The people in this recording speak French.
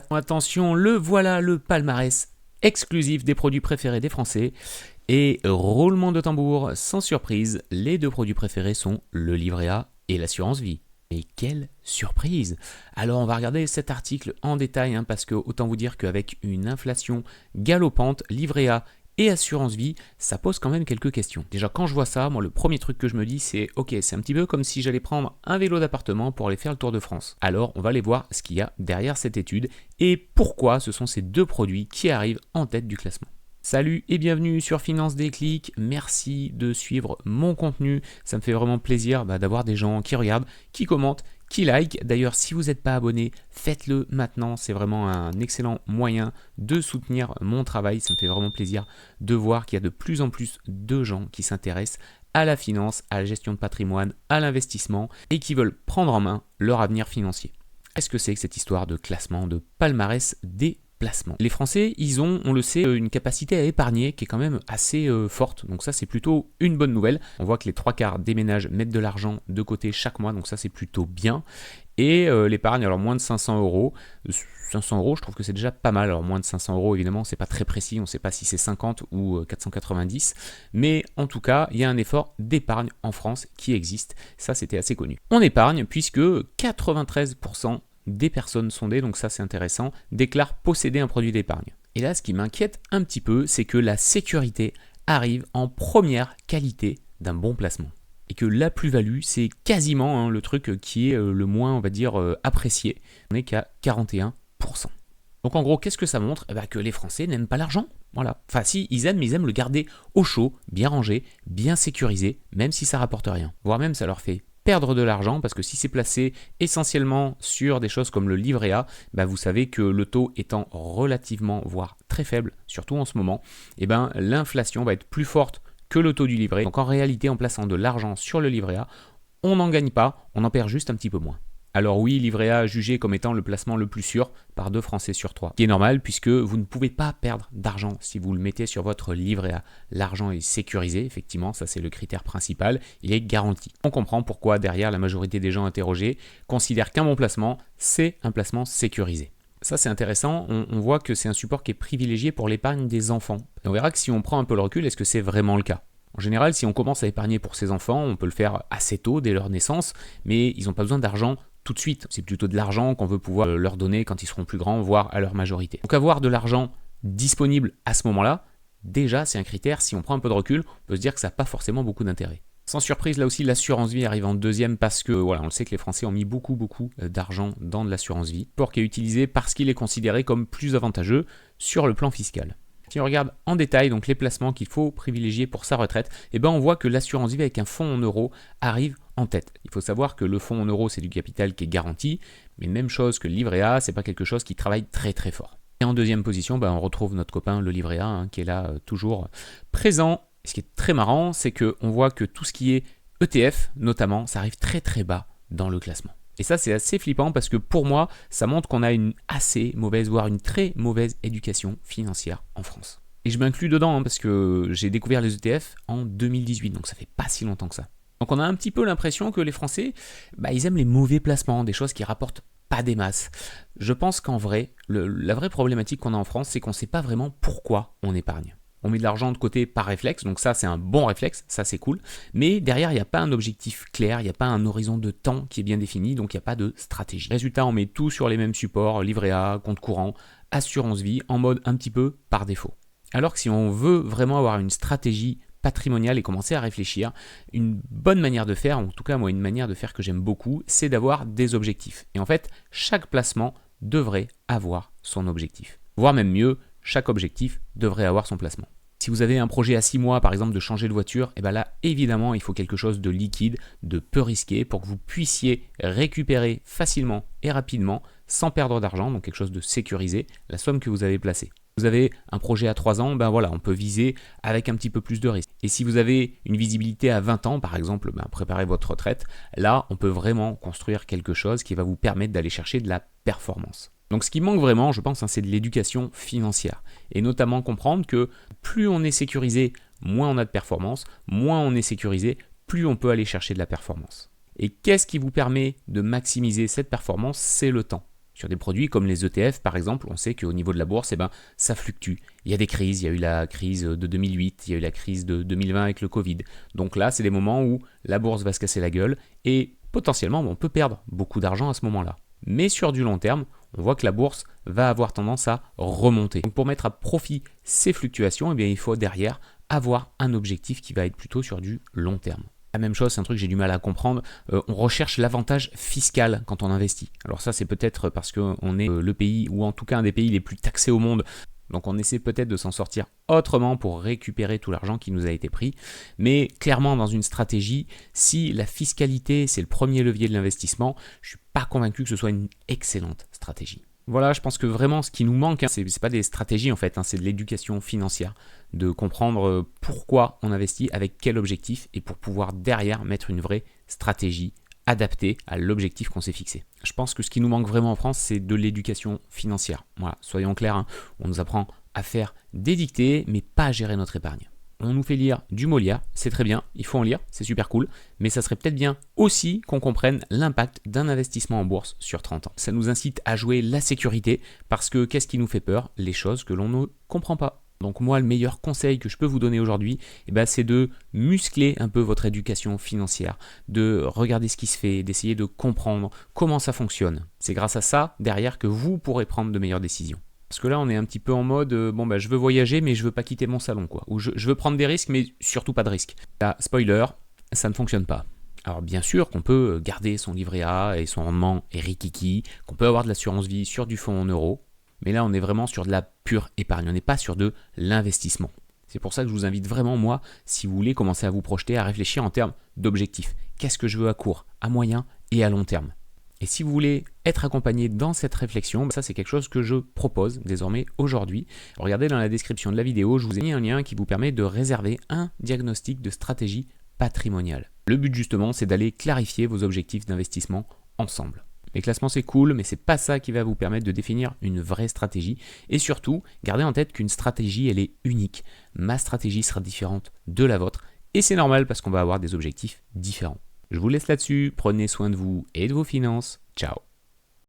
Attention, le voilà, le palmarès exclusif des produits préférés des Français. Et roulement de tambour, sans surprise, les deux produits préférés sont le livret A et l'assurance vie. Et quelle surprise! Alors on va regarder cet article en détail, parce que autant vous dire qu'avec une inflation galopante, livret A et assurance vie, ça pose quand même quelques questions. Déjà quand je vois ça, moi le premier truc que je me dis c'est ok, c'est un petit peu comme si j'allais prendre un vélo d'appartement pour aller faire le Tour de France. Alors on va aller voir ce qu'il y a derrière cette étude et pourquoi ce sont ces deux produits qui arrivent en tête du classement. Salut et bienvenue sur Finance Déclic, merci de suivre mon contenu, ça me fait vraiment plaisir d'avoir des gens qui regardent, qui commentent, qui like. D'ailleurs si vous n'êtes pas abonné, faites-le maintenant, c'est vraiment un excellent moyen de soutenir mon travail, ça me fait vraiment plaisir de voir qu'il y a de plus en plus de gens qui s'intéressent à la finance, à la gestion de patrimoine, à l'investissement et qui veulent prendre en main leur avenir financier. Qu'est-ce que c'est que cette histoire de classement, de palmarès des placements? Les Français, ils ont, on le sait, une capacité à épargner qui est quand même assez forte. Donc ça, c'est plutôt une bonne nouvelle. On voit que les 3/4 des ménages mettent de l'argent de côté chaque mois. Donc ça, c'est plutôt bien. Et l'épargne, alors moins de 500 euros. 500 euros, je trouve que c'est déjà pas mal. Alors moins de 500 euros, évidemment, c'est pas très précis. On ne sait pas si c'est 50 ou 490. Mais en tout cas, il y a un effort d'épargne en France qui existe. Ça, c'était assez connu. On épargne puisque 93% des personnes sondées, donc ça c'est intéressant, déclarent posséder un produit d'épargne. Et là, ce qui m'inquiète un petit peu, c'est que la sécurité arrive en première qualité d'un bon placement. Et que la plus-value, c'est quasiment le truc qui est le moins, on va dire, apprécié. On n'est qu'à 41%. Donc en gros, qu'est-ce que ça montre? Que les Français n'aiment pas l'argent. Voilà. Enfin si, ils aiment, mais ils aiment le garder au chaud, bien rangé, bien sécurisé, même si ça rapporte rien. Voire même ça leur fait perdre de l'argent, parce que si c'est placé essentiellement sur des choses comme le livret A, vous savez que le taux étant relativement, voire très faible, surtout en ce moment, l'inflation va être plus forte que le taux du livret. Donc en réalité, en plaçant de l'argent sur le livret A, on n'en gagne pas, on en perd juste un petit peu moins. Alors oui, livret A jugé comme étant le placement le plus sûr par 2 Français sur 3. Ce qui est normal puisque vous ne pouvez pas perdre d'argent si vous le mettez sur votre livret A. L'argent est sécurisé, effectivement, ça c'est le critère principal, il est garanti. On comprend pourquoi derrière la majorité des gens interrogés considèrent qu'un bon placement, c'est un placement sécurisé. Ça c'est intéressant, on voit que c'est un support qui est privilégié pour l'épargne des enfants. Et on verra que si on prend un peu le recul, est-ce que c'est vraiment le cas ? En général, si on commence à épargner pour ses enfants, on peut le faire assez tôt, dès leur naissance, mais ils n'ont pas besoin d'argent tout de suite. C'est plutôt de l'argent qu'on veut pouvoir leur donner quand ils seront plus grands, voire à leur majorité. Donc avoir de l'argent disponible à ce moment-là, déjà c'est un critère, si on prend un peu de recul, on peut se dire que ça n'a pas forcément beaucoup d'intérêt. Sans surprise, là aussi, l'assurance vie arrive en deuxième parce que, on le sait que les Français ont mis beaucoup d'argent dans de l'assurance vie, sport qui est utilisé parce qu'il est considéré comme plus avantageux sur le plan fiscal. Si on regarde en détail donc les placements qu'il faut privilégier pour sa retraite, on voit que l'assurance vie avec un fonds en euros arrive en tête. Il faut savoir que le fonds en euros, c'est du capital qui est garanti, mais même chose que le livret A, c'est pas quelque chose qui travaille très très fort. Et en deuxième position, on retrouve notre copain le livret A, qui est là toujours présent. Et ce qui est très marrant, c'est qu'on voit que tout ce qui est ETF, notamment, ça arrive très très bas dans le classement. Et ça, c'est assez flippant parce que pour moi, ça montre qu'on a une assez mauvaise, voire une très mauvaise éducation financière en France. Et je m'inclus dedans parce que j'ai découvert les ETF en 2018, donc ça fait pas si longtemps que ça. Donc on a un petit peu l'impression que les Français, ils aiment les mauvais placements, des choses qui rapportent pas des masses. Je pense qu'en vrai, la vraie problématique qu'on a en France, c'est qu'on ne sait pas vraiment pourquoi on épargne. On met de l'argent de côté par réflexe, donc ça c'est un bon réflexe, ça c'est cool. Mais derrière, il n'y a pas un objectif clair, il n'y a pas un horizon de temps qui est bien défini, donc il n'y a pas de stratégie. Résultat, on met tout sur les mêmes supports, livret A, compte courant, assurance vie, en mode un petit peu par défaut. Alors que si on veut vraiment avoir une stratégie patrimoniale et commencer à réfléchir, une bonne manière de faire, en tout cas moi une manière de faire que j'aime beaucoup, c'est d'avoir des objectifs. Et en fait, chaque placement devrait avoir son objectif. Voire même mieux, chaque objectif devrait avoir son placement. Si vous avez un projet à 6 mois, par exemple, de changer de voiture, là, évidemment, il faut quelque chose de liquide, de peu risqué, pour que vous puissiez récupérer facilement et rapidement, sans perdre d'argent, donc quelque chose de sécurisé, la somme que vous avez placée. Vous avez un projet à 3 ans, on peut viser avec un petit peu plus de risque. Et si vous avez une visibilité à 20 ans, par exemple, préparez votre retraite, là, on peut vraiment construire quelque chose qui va vous permettre d'aller chercher de la performance. Donc ce qui manque vraiment, je pense, c'est de l'éducation financière. Et notamment comprendre que plus on est sécurisé, moins on a de performance, moins on est sécurisé, plus on peut aller chercher de la performance. Et qu'est-ce qui vous permet de maximiser cette performance? C'est le temps. Sur des produits comme les ETF par exemple, on sait qu'au niveau de la bourse, ça fluctue. Il y a des crises, il y a eu la crise de 2008, il y a eu la crise de 2020 avec le Covid. Donc là, c'est des moments où la bourse va se casser la gueule et potentiellement, on peut perdre beaucoup d'argent à ce moment-là. Mais sur du long terme, on voit que la bourse va avoir tendance à remonter. Donc pour mettre à profit ces fluctuations, il faut derrière avoir un objectif qui va être plutôt sur du long terme. La même chose, c'est un truc que j'ai du mal à comprendre, on recherche l'avantage fiscal quand on investit. Alors ça, c'est peut-être parce qu'on est le pays, ou en tout cas un des pays les plus taxés au monde, donc on essaie peut-être de s'en sortir autrement pour récupérer tout l'argent qui nous a été pris. Mais clairement, dans une stratégie, si la fiscalité, c'est le premier levier de l'investissement, je ne suis pas convaincu que ce soit une excellente stratégie. Voilà, je pense que vraiment ce qui nous manque, c'est pas des stratégies en fait, c'est de l'éducation financière, de comprendre pourquoi on investit, avec quel objectif, et pour pouvoir derrière mettre une vraie stratégie adaptée à l'objectif qu'on s'est fixé. Je pense que ce qui nous manque vraiment en France, c'est de l'éducation financière. Voilà, soyons clairs, on nous apprend à faire des dictées, mais pas à gérer notre épargne. On nous fait lire du Molière, c'est très bien, il faut en lire, c'est super cool, mais ça serait peut-être bien aussi qu'on comprenne l'impact d'un investissement en bourse sur 30 ans. Ça nous incite à jouer la sécurité, parce que qu'est-ce qui nous fait peur? Les choses que l'on ne comprend pas. Donc moi, le meilleur conseil que je peux vous donner aujourd'hui, c'est de muscler un peu votre éducation financière, de regarder ce qui se fait, d'essayer de comprendre comment ça fonctionne. C'est grâce à ça, derrière, que vous pourrez prendre de meilleures décisions. Parce que là, on est un petit peu en mode, je veux voyager, mais je veux pas quitter mon salon, quoi. Ou je veux prendre des risques, mais surtout pas de risques. Là, spoiler, ça ne fonctionne pas. Alors bien sûr qu'on peut garder son livret A et son rendement est rikiki, qu'on peut avoir de l'assurance vie sur du fonds en euros, mais là, on est vraiment sur de la pure épargne, on n'est pas sur de l'investissement. C'est pour ça que je vous invite vraiment, moi, si vous voulez commencer à vous projeter, à réfléchir en termes d'objectifs. Qu'est-ce que je veux à court, à moyen et à long terme? Et si vous voulez être accompagné dans cette réflexion, ça c'est quelque chose que je propose désormais aujourd'hui. Regardez dans la description de la vidéo, je vous ai mis un lien qui vous permet de réserver un diagnostic de stratégie patrimoniale. Le but justement, c'est d'aller clarifier vos objectifs d'investissement ensemble. Les classements c'est cool, mais c'est pas ça qui va vous permettre de définir une vraie stratégie. Et surtout, gardez en tête qu'une stratégie, elle est unique. Ma stratégie sera différente de la vôtre. Et c'est normal parce qu'on va avoir des objectifs différents. Je vous laisse là-dessus, prenez soin de vous et de vos finances. Ciao.